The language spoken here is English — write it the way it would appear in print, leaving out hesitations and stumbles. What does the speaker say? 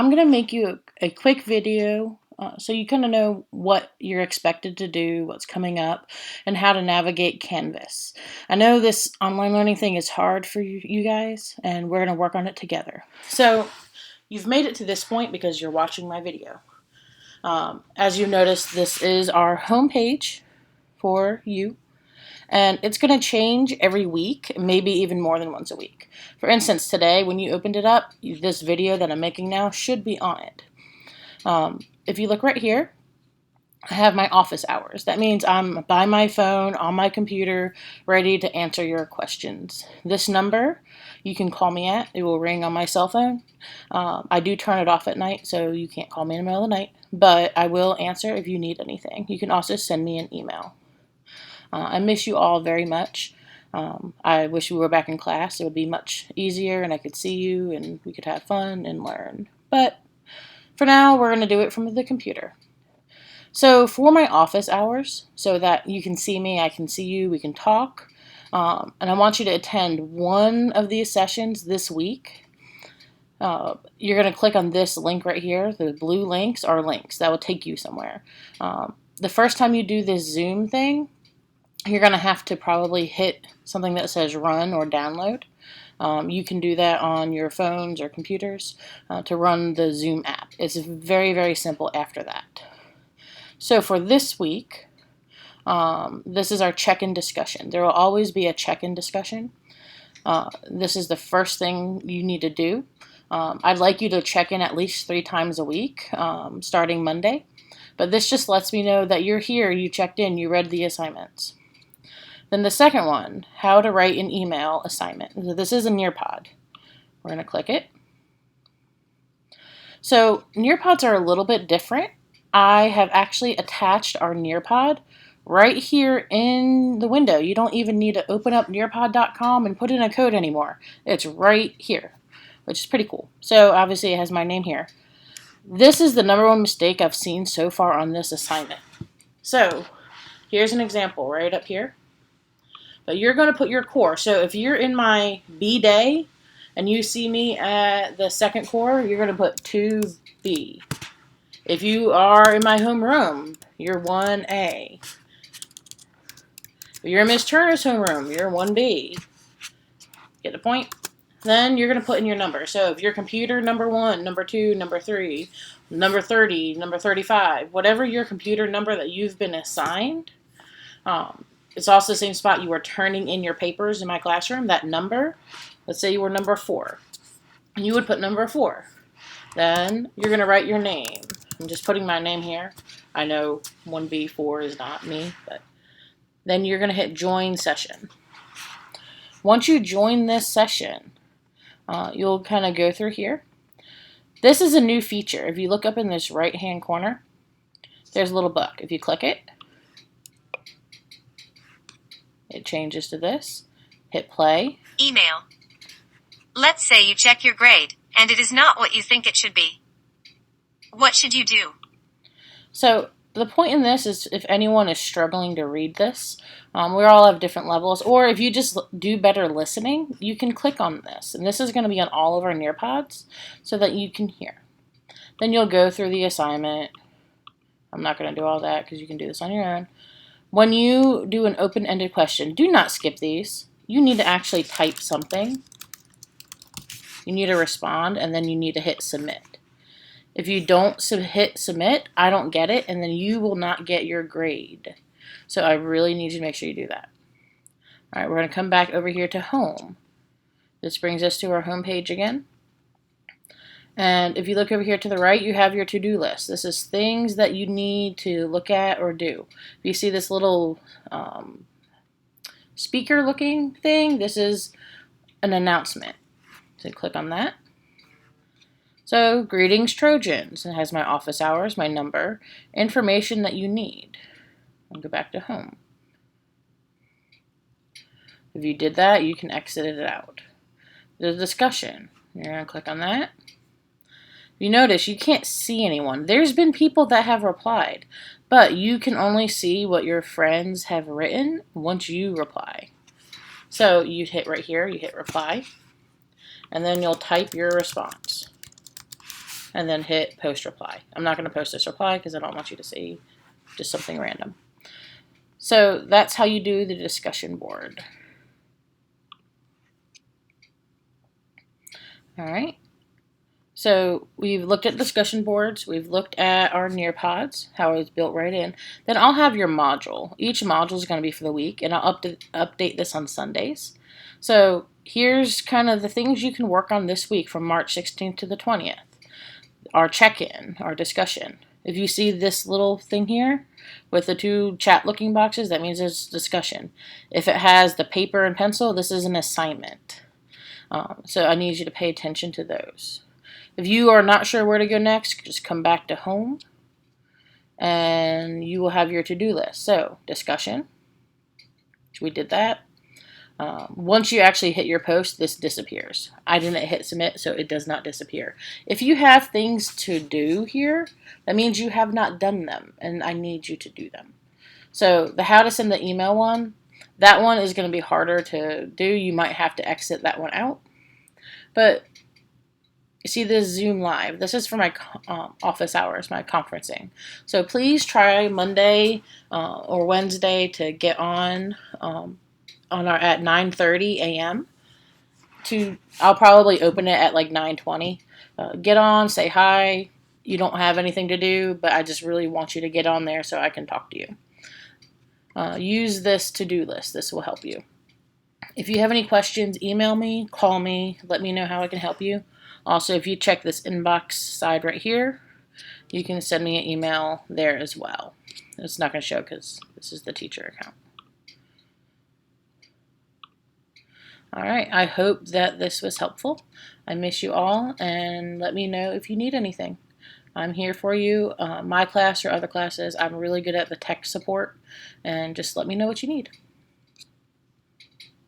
I'm going to make you a quick video so you kind of know what you're expected to do, what's coming up, and how to navigate Canvas. I know this online learning thing is hard for you guys, and we're going to work on it together. So you've made it to this point because you're watching my video. As you notice, this is our home page for you. And it's going to change every week, maybe even more than once a week. For instance, today, when you opened it up, this video that I'm making now should be on it. If you look right here, I have my office hours. That means I'm by my phone, on my computer, ready to answer your questions. This number, you can call me at. It will ring on my cell phone. I do turn it off at night, so you can't call me in the middle of the night. But I will answer if you need anything. You can also send me an email. I miss you all very much. I wish we were back in class. It would be much easier and I could see you and we could have fun and learn. But for now, we're going to do it from the computer. So for my office hours, so that you can see me, I can see you, we can talk, and I want you to attend one of these sessions this week. You're going to click on this link right here. The blue links are links. That will take you somewhere. The first time you do this Zoom thing, you're going to have to probably hit something that says run or download. You can do that on your phones or computers to run the Zoom app. It's very, very simple after that. So for this week, this is our check-in discussion. There will always be a check-in discussion. This is the first thing you need to do. I'd like you to check in at least 3 times a week, starting Monday. But this just lets me know that you're here, you checked in, you read the assignments. Then the second one, how to write an email assignment. So this is a Nearpod. We're going to click it. So Nearpods are a little bit different. I have actually attached our Nearpod right here in the window. You don't even need to open up nearpod.com and put in a code anymore. It's right here, which is pretty cool. So obviously it has my name here. This is the #1 mistake I've seen so far on this assignment. So here's an example right up here. But you're going to put your core. So if you're in my B day and you see me at the second core, you're going to put 2B. If you are in my homeroom, you're 1A. If you're in Miss Turner's homeroom, you're 1B. Get the point? Then you're going to put in your number. So if you're computer number 1, number 2, number 3, number 30, number 35, whatever your computer number that you've been assigned, it's also the same spot you were turning in your papers in my classroom, that number. Let's say you were number 4. And you would put number 4. Then you're going to write your name. I'm just putting my name here. I know 1B4 is not me, but then you're going to hit join session. Once you join this session, you'll kind of go through here. This is a new feature. If you look up in this right-hand corner, there's a little book. If you click it, it changes to this. Hit play. Email. Let's say you check your grade, and it is not what you think it should be. What should you do? So the point in this is if anyone is struggling to read this, we all have different levels, or if you just do better listening, you can click on this. And this is going to be on all of our Nearpods so that you can hear. Then you'll go through the assignment. I'm not going to do all that because you can do this on your own. When you do an open-ended question, do not skip these. You need to actually type something. You need to respond, and then you need to hit submit. If you don't hit submit, I don't get it, and then you will not get your grade. So I really need you to make sure you do that. All right, we're going to come back over here to home. This brings us to our home page again. And if you look over here to the right, you have your to-do list. This is things that you need to look at or do. If you see this little speaker-looking thing, this is an announcement. So click on that. So, greetings Trojans. It has my office hours, my number, information that you need. I'll go back to home. If you did that, you can exit it out. The discussion. You're going to click on that. You notice you can't see anyone. There's been people that have replied, but you can only see what your friends have written once you reply. So you hit right here, you hit reply, and then you'll type your response. and then hit post reply. I'm not going to post this reply because I don't want you to see just something random. So that's how you do the discussion board. All right. So we've looked at discussion boards. We've looked at our Nearpods, how it's built right in. Then I'll have your module. Each module is going to be for the week, and I'll update this on Sundays. So here's kind of the things you can work on this week from March 16th to the 20th. Our check-in, our discussion. If you see this little thing here with the two chat looking boxes, that means it's discussion. If it has the paper and pencil, this is an assignment. So I need you to pay attention to those. If you are not sure where to go next, just come back to home and you will have your to-do list. So discussion, we did that. Once you actually hit your post, this disappears. I didn't hit submit, so it does not disappear. If you have things to do here, that means you have not done them, and I need you to do them. So the how to send the email one, that one is going to be harder to do. You might have to exit that one out. But you see this Zoom Live. This is for my office hours, my conferencing. So please try Monday or Wednesday to get on at 9:30 a.m. I'll probably open it at like 9:20. Get on, say hi. You don't have anything to do, but I just really want you to get on there so I can talk to you. Use this to-do list. This will help you. If you have any questions, email me, call me, let me know how I can help you. Also, if you check this inbox side right here, you can send me an email there as well. It's not going to show because this is the teacher account. All right, I hope that this was helpful. I miss you all, and let me know if you need anything. I'm here for you. My class or other classes, I'm really good at the tech support, and just let me know what you need.